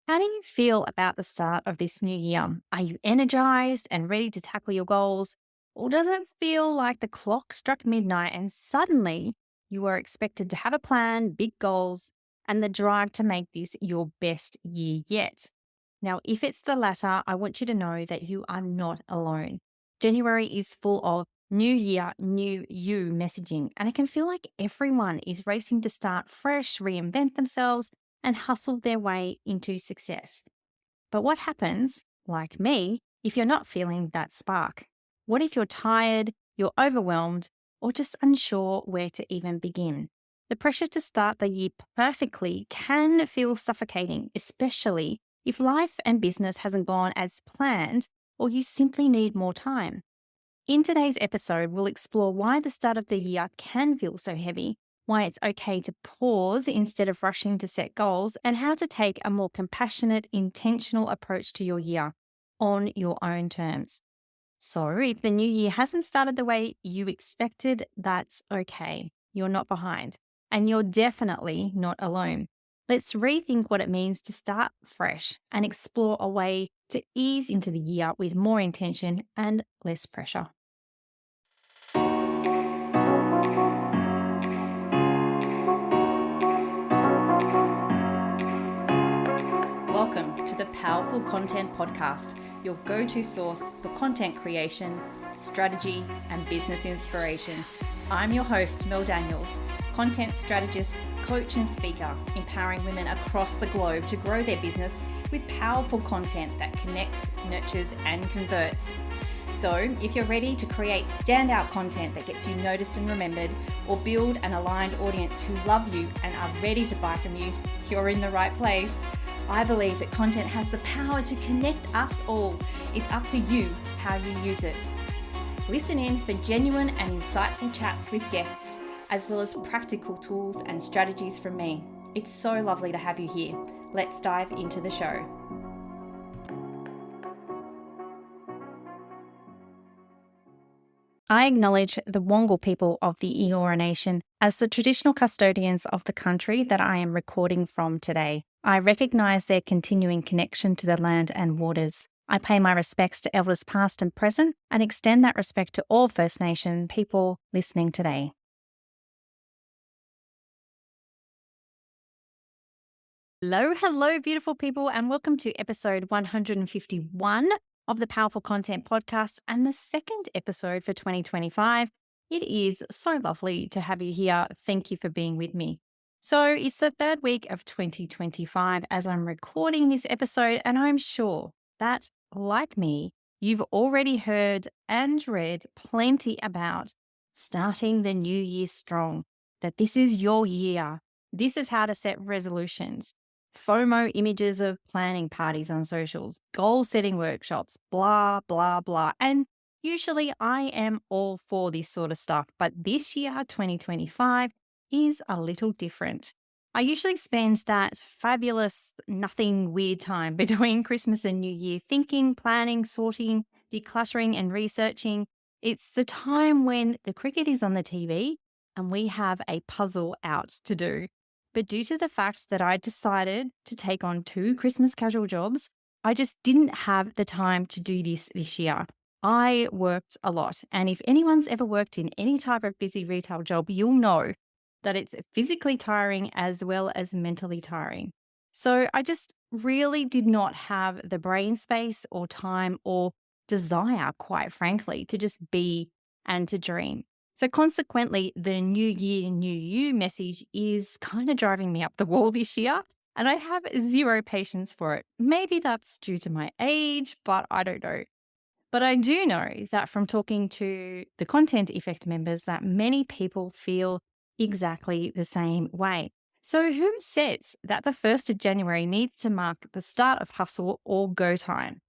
How do you feel about the start of this new year? Are you energized and ready to tackle your goals? Or does it feel like the clock struck midnight and suddenly you are expected to have a plan, big goals, and the drive to make this your best year yet? Now, if it's the latter, I want you to know that you are not alone. January is full of new year, new you messaging, and it can feel like everyone is racing to start fresh, reinvent themselves, and hustle their way into success. But what happens, like me, if you're not feeling that spark? What if you're tired, you're overwhelmed, or just unsure where to even begin? The pressure to start the year perfectly can feel suffocating, especially if life and business hasn't gone as planned or you simply need more time. In today's episode, we'll explore why the start of the year can feel so heavy, why it's okay to pause instead of rushing to set goals, and how to take a more compassionate, intentional approach to your year on your own terms. So, if the new year hasn't started the way you expected, that's okay. You're not behind, and you're definitely not alone. Let's rethink what it means to start fresh and explore a way to ease into the year with more intention and less pressure. Welcome to the Powerful Content Podcast, your go to source for content creation, strategy, and business inspiration. I'm your host, Mel Daniels, content strategist, coach, and speaker, empowering women across the globe to grow their business with powerful content that connects, nurtures, and converts. So, if you're ready to create standout content that gets you noticed and remembered, or build an aligned audience who love you and are ready to buy from you, you're in the right place. I believe that content has the power to connect us all. It's up to you how you use it. Listen in for genuine and insightful chats with guests, as well as practical tools and strategies from me. It's so lovely to have you here. Let's dive into the show. I acknowledge the Wongal people of the Eora Nation as the traditional custodians of the country that I am recording from today. I recognise their continuing connection to the land and waters. I pay my respects to elders past and present and extend that respect to all First Nation people listening today. Hello, beautiful people, and welcome to episode 151 of the Powerful Content Podcast and the second episode for 2025. It is so lovely to have you here. Thank you for being with me. So, it's the third week of 2025 as I'm recording this episode, and I'm sure that, like me, you've already heard and read plenty about starting the new year strong, that this is your year. This is how to set resolutions. FOMO images of planning parties on socials, goal setting workshops, blah, blah, blah. And usually I am all for this sort of stuff, but this year, 2025, is a little different. I usually spend that fabulous, nothing weird time between Christmas and New Year thinking, planning, sorting, decluttering, and researching. It's the time when the cricket is on the TV and we have a puzzle out to do. But due to the fact that I decided to take on 2 Christmas casual jobs, I just didn't have the time to do this year. I worked a lot. And if anyone's ever worked in any type of busy retail job, you'll know that it's physically tiring as well as mentally tiring. So I just really did not have the brain space or time or desire, quite frankly, to just be and to dream. So consequently, the new year, new you message is kind of driving me up the wall this year. And I have zero patience for it. Maybe that's due to my age, but I don't know. But I do know that from talking to the Content Effect members that many people feel exactly the same way. So who says that the 1st of January needs to mark the start of hustle or go time?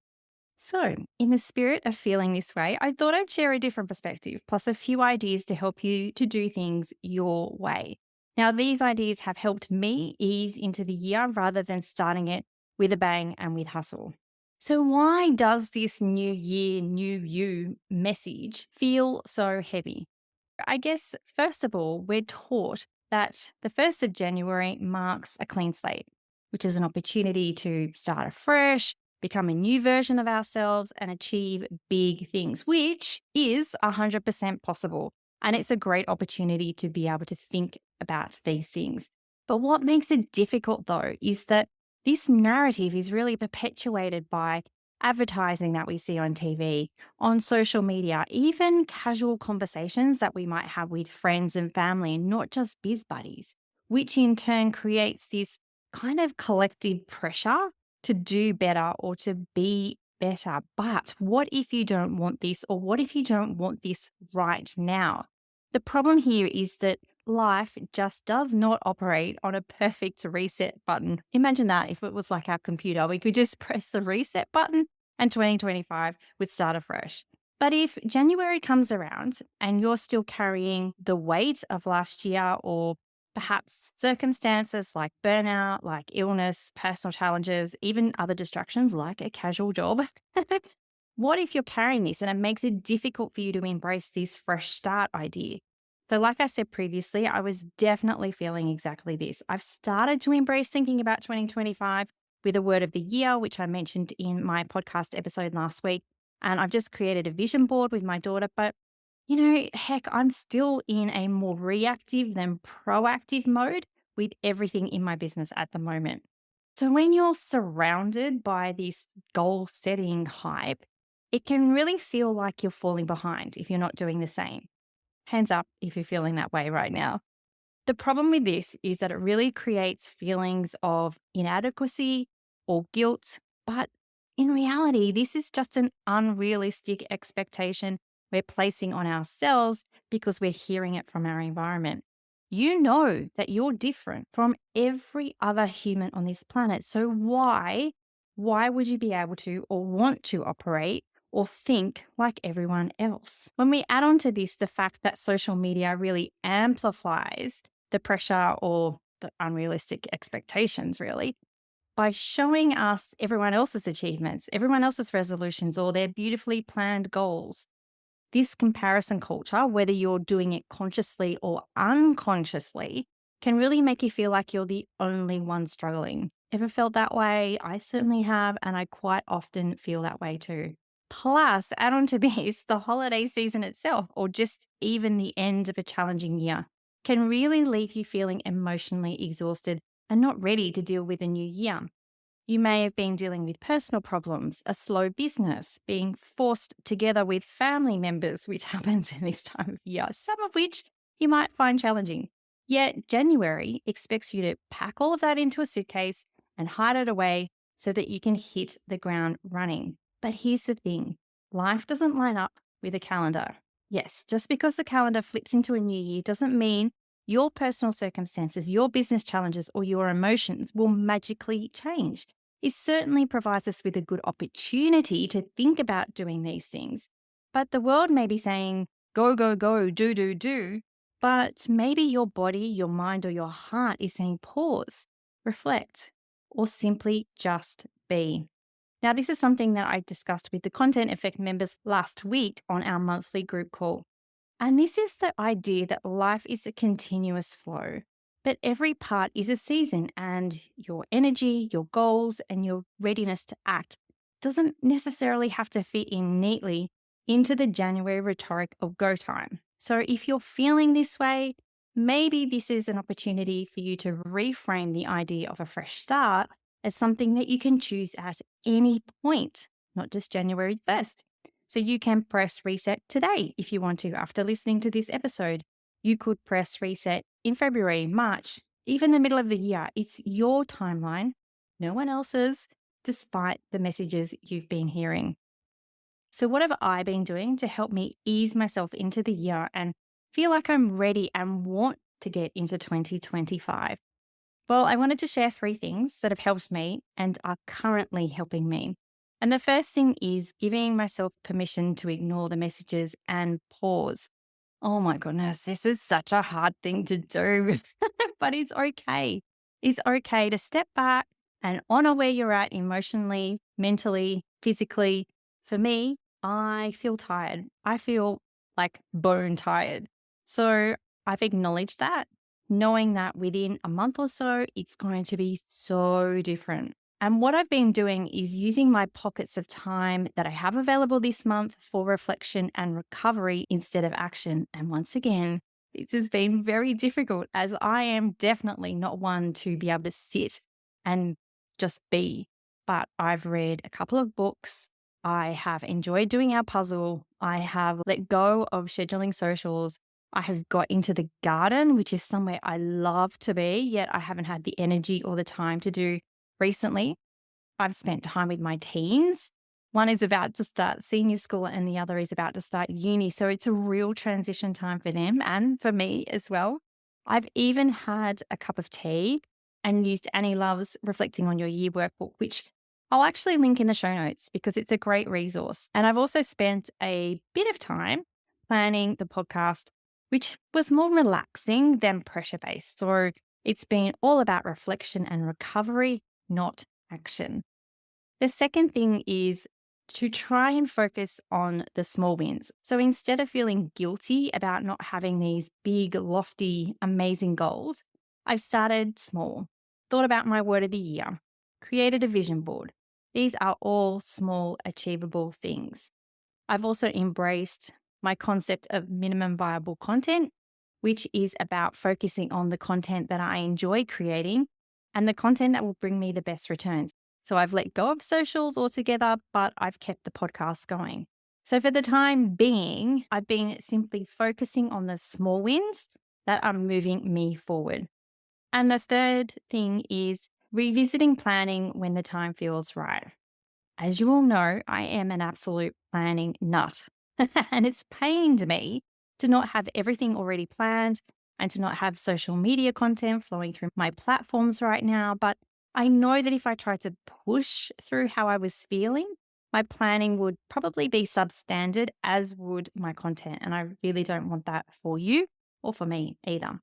So, in the spirit of feeling this way, I thought I'd share a different perspective, plus a few ideas to help you to do things your way. Now, these ideas have helped me ease into the year rather than starting it with a bang and with hustle. So, why does this new year, new you message feel so heavy? I guess, first of all, we're taught that the 1st of January marks a clean slate, which is an opportunity to start afresh, become a new version of ourselves, and achieve big things, which is 100% possible. And it's a great opportunity to be able to think about these things. But what makes it difficult, though, is that this narrative is really perpetuated by advertising that we see on TV, on social media, even casual conversations that we might have with friends and family, not just biz buddies, which in turn creates this kind of collective pressure to do better or to be better. But what if you don't want this, or what if you don't want this right now? The problem here is that life just does not operate on a perfect reset button. Imagine that if it was like our computer, we could just press the reset button and 2025 would start afresh. But if January comes around and you're still carrying the weight of last year, or perhaps circumstances like burnout, like illness, personal challenges, even other distractions like a casual job, what if you're carrying this and it makes it difficult for you to embrace this fresh start idea? So, like I said previously, I was definitely feeling exactly this. I've started to embrace thinking about 2025 with a word of the year, which I mentioned in my podcast episode last week. And I've just created a vision board with my daughter. But, heck, I'm still in a more reactive than proactive mode with everything in my business at the moment. So, when you're surrounded by this goal setting hype, it can really feel like you're falling behind if you're not doing the same. Hands up if you're feeling that way right now. The problem with this is that it really creates feelings of inadequacy or guilt. But in reality, this is just an unrealistic expectation we're placing on ourselves because we're hearing it from our environment. You know that you're different from every other human on this planet. So why would you be able to or want to operate or think like everyone else? When we add on to this the fact that social media really amplifies the pressure or the unrealistic expectations, really, by showing us everyone else's achievements, everyone else's resolutions, or their beautifully planned goals. This comparison culture, whether you're doing it consciously or unconsciously, can really make you feel like you're the only one struggling. Ever felt that way? I certainly have, and I quite often feel that way too. Plus, add on to this, the holiday season itself, or just even the end of a challenging year, can really leave you feeling emotionally exhausted and not ready to deal with a new year. You may have been dealing with personal problems, a slow business, being forced together with family members, which happens in this time of year, some of which you might find challenging. Yet January expects you to pack all of that into a suitcase and hide it away so that you can hit the ground running. But here's the thing, life doesn't line up with a calendar. Yes, just because the calendar flips into a new year doesn't mean your personal circumstances, your business challenges, or your emotions will magically change. It certainly provides us with a good opportunity to think about doing these things. But the world may be saying, go, go, go, do, do, do. But maybe your body, your mind, or your heart is saying pause, reflect, or simply just be. Now, this is something that I discussed with the Content Effect members last week on our monthly group call. And this is the idea that life is a continuous flow, but every part is a season, and your energy, your goals, and your readiness to act doesn't necessarily have to fit in neatly into the January rhetoric of go time. So if you're feeling this way, maybe this is an opportunity for you to reframe the idea of a fresh start as something that you can choose at any point, not just January 1st. So you can press reset today if you want to after listening to this episode. You could press reset in February, March, even the middle of the year. It's your timeline, no one else's, despite the messages you've been hearing. So what have I been doing to help me ease myself into the year and feel like I'm ready and want to get into 2025? Well, I wanted to share 3 things that have helped me and are currently helping me. And the first thing is giving myself permission to ignore the messages and pause. Oh my goodness, this is such a hard thing to do, but it's okay. It's okay to step back and honor where you're at emotionally, mentally, physically. For me, I feel tired. I feel like bone tired. So I've acknowledged that. knowing that within a month or so, it's going to be so different. And what I've been doing is using my pockets of time that I have available this month for reflection and recovery instead of action. And once again, this has been very difficult as I am definitely not one to be able to sit and just be. But I've read a couple of books. I have enjoyed doing our puzzle. I have let go of scheduling socials. I have got into the garden, which is somewhere I love to be, yet I haven't had the energy or the time to do recently. I've spent time with my teens. One is about to start senior school and the other is about to start uni. So it's a real transition time for them and for me as well. I've even had a cup of tea and used Annie Love's Reflecting on Your Year workbook, which I'll actually link in the show notes because it's a great resource. And I've also spent a bit of time planning the podcast, which was more relaxing than pressure based. So it's been all about reflection and recovery, not action. The second thing is to try and focus on the small wins. So instead of feeling guilty about not having these big, lofty, amazing goals, I've started small, thought about my word of the year, created a vision board. These are all small, achievable things. I've also embraced my concept of minimum viable content, which is about focusing on the content that I enjoy creating and the content that will bring me the best returns. So I've let go of socials altogether, but I've kept the podcast going. So for the time being, I've been simply focusing on the small wins that are moving me forward. And the third thing is revisiting planning when the time feels right. As you all know, I am an absolute planning nut. And it's pained me to not have everything already planned and to not have social media content flowing through my platforms right now. But I know that if I tried to push through how I was feeling, my planning would probably be substandard, as would my content. And I really don't want that for you or for me either.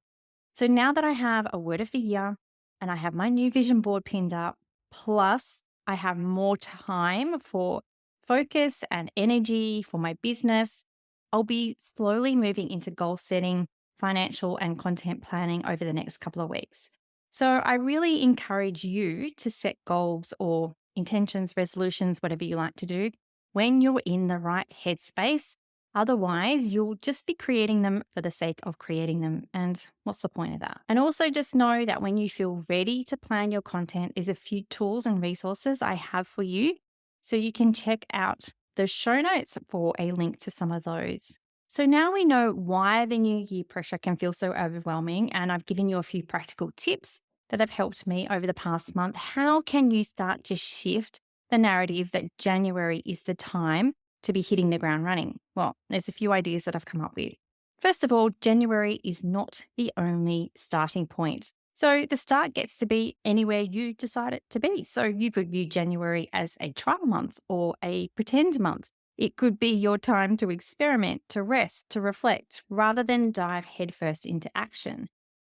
So now that I have a word of the year and I have my new vision board pinned up, plus I have more time for focus and energy for my business, I'll be slowly moving into goal setting, financial and content planning over the next couple of weeks. So I really encourage you to set goals or intentions, resolutions, whatever you like to do, when you're in the right headspace. Otherwise, you'll just be creating them for the sake of creating them. And what's the point of that? And also just know that when you feel ready to plan your content, there's a few tools and resources I have for you. So you can check out the show notes for a link to some of those. So now we know why the new year pressure can feel so overwhelming. And I've given you a few practical tips that have helped me over the past month. How can you start to shift the narrative that January is the time to be hitting the ground running? Well, there's a few ideas that I've come up with. First of all, January is not the only starting point. So the start gets to be anywhere you decide it to be. So you could view January as a trial month or a pretend month. It could be your time to experiment, to rest, to reflect, rather than dive headfirst into action.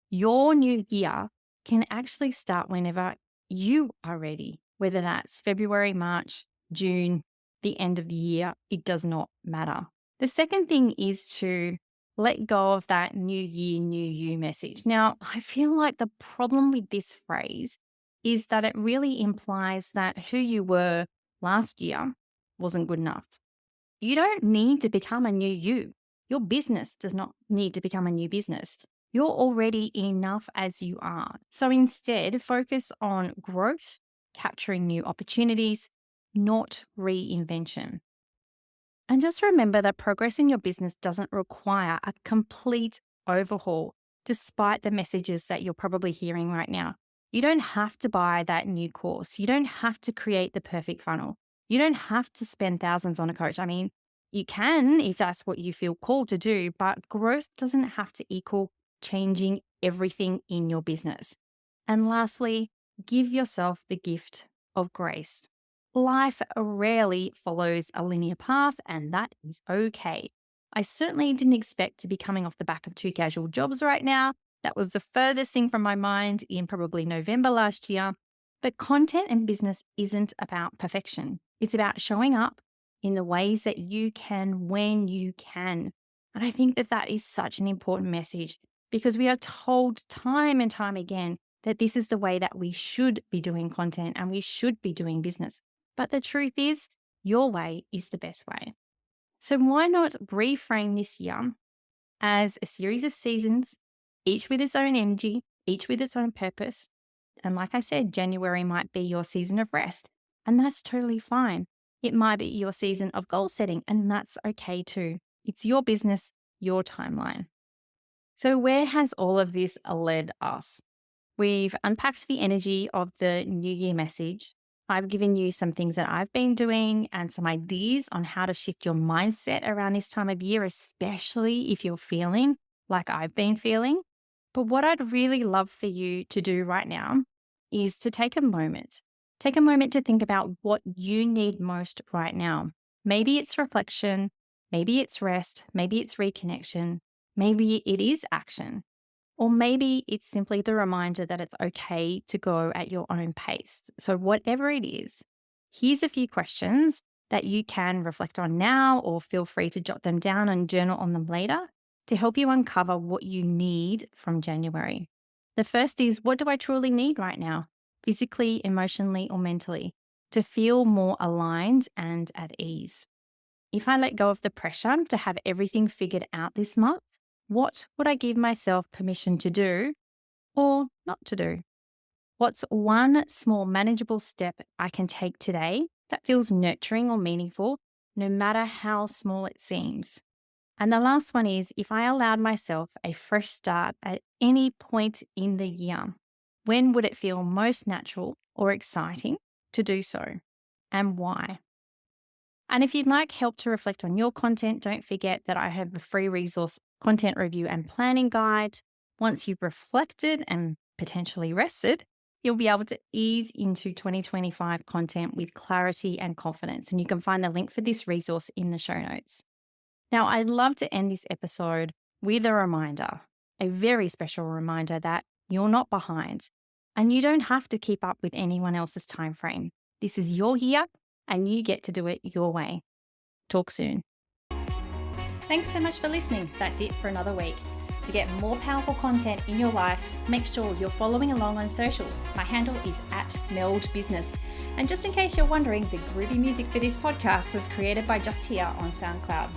Your new year can actually start whenever you are ready, whether that's February, March, June, the end of the year, it does not matter. The second thing is to let go of that new year, new you message. Now, I feel like the problem with this phrase is that it really implies that who you were last year wasn't good enough. You don't need to become a new you. Your business does not need to become a new business. You're already enough as you are. So instead, focus on growth, capturing new opportunities, not reinvention. And just remember that progress in your business doesn't require a complete overhaul, despite the messages that you're probably hearing right now. You don't have to buy that new course. You don't have to create the perfect funnel. You don't have to spend thousands on a coach. I mean, you can if that's what you feel called to do, but growth doesn't have to equal changing everything in your business. And lastly, give yourself the gift of grace. Life rarely follows a linear path, and that is okay. I certainly didn't expect to be coming off the back of two casual jobs right now. That was the furthest thing from my mind in probably November last year. But content and business isn't about perfection. It's about showing up in the ways that you can when you can. And I think that that is such an important message because we are told time and time again that this is the way that we should be doing content and we should be doing business. But the truth is, your way is the best way. So why not reframe this year as a series of seasons, each with its own energy, each with its own purpose? And like I said, January might be your season of rest, and that's totally fine. It might be your season of goal setting, and that's okay too. It's your business, your timeline. So, where has all of this led us? We've unpacked the energy of the New Year message. I've given you some things that I've been doing and some ideas on how to shift your mindset around this time of year, especially if you're feeling like I've been feeling. But what I'd really love for you to do right now is to take a moment. Take a moment to think about what you need most right now. Maybe it's reflection, maybe it's rest, maybe it's reconnection, maybe it is action. Or maybe it's simply the reminder that it's okay to go at your own pace. So, whatever it is, here's a few questions that you can reflect on now, or feel free to jot them down and journal on them later to help you uncover what you need from January. The first is, what do I truly need right now, physically, emotionally, or mentally, to feel more aligned and at ease? If I let go of the pressure to have everything figured out this month, what would I give myself permission to do or not to do? What's one small manageable step I can take today that feels nurturing or meaningful, no matter how small it seems? And the last one is, if I allowed myself a fresh start at any point in the year, when would it feel most natural or exciting to do so? And why? And if you'd like help to reflect on your content, don't forget that I have a free resource content review and planning guide. Once you've reflected and potentially rested, you'll be able to ease into 2025 content with clarity and confidence. And you can find the link for this resource in the show notes. Now, I'd love to end this episode with a reminder, a very special reminder that you're not behind and you don't have to keep up with anyone else's time frame. This is your year and you get to do it your way. Talk soon. Thanks so much for listening. That's it for another week. To get more powerful content in your life, make sure you're following along on socials. My handle is @meldbusiness. And just in case you're wondering, the groovy music for this podcast was created by Just Here on SoundCloud.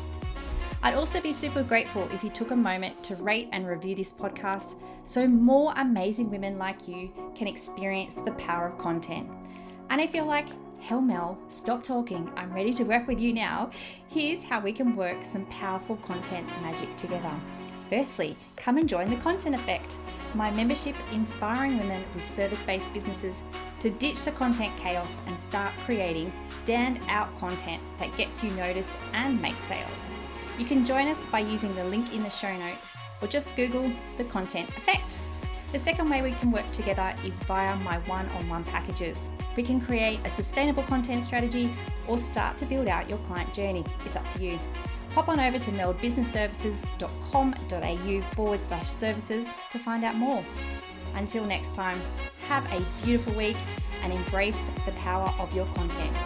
I'd also be super grateful if you took a moment to rate and review this podcast so more amazing women like you can experience the power of content. And if you're like, hell Mel, stop talking, I'm ready to work with you now, here's how we can work some powerful content magic together. Firstly, come and join the Content Effect, my membership inspiring women with service-based businesses to ditch the content chaos and start creating stand-out content that gets you noticed and makes sales. You can join us by using the link in the show notes or just Google the Content Effect. The second way we can work together is via my one-on-one packages. We can create a sustainable content strategy or start to build out your client journey. It's up to you. Hop on over to meldbusinessservices.com.au/services to find out more. Until next time, have a beautiful week and embrace the power of your content.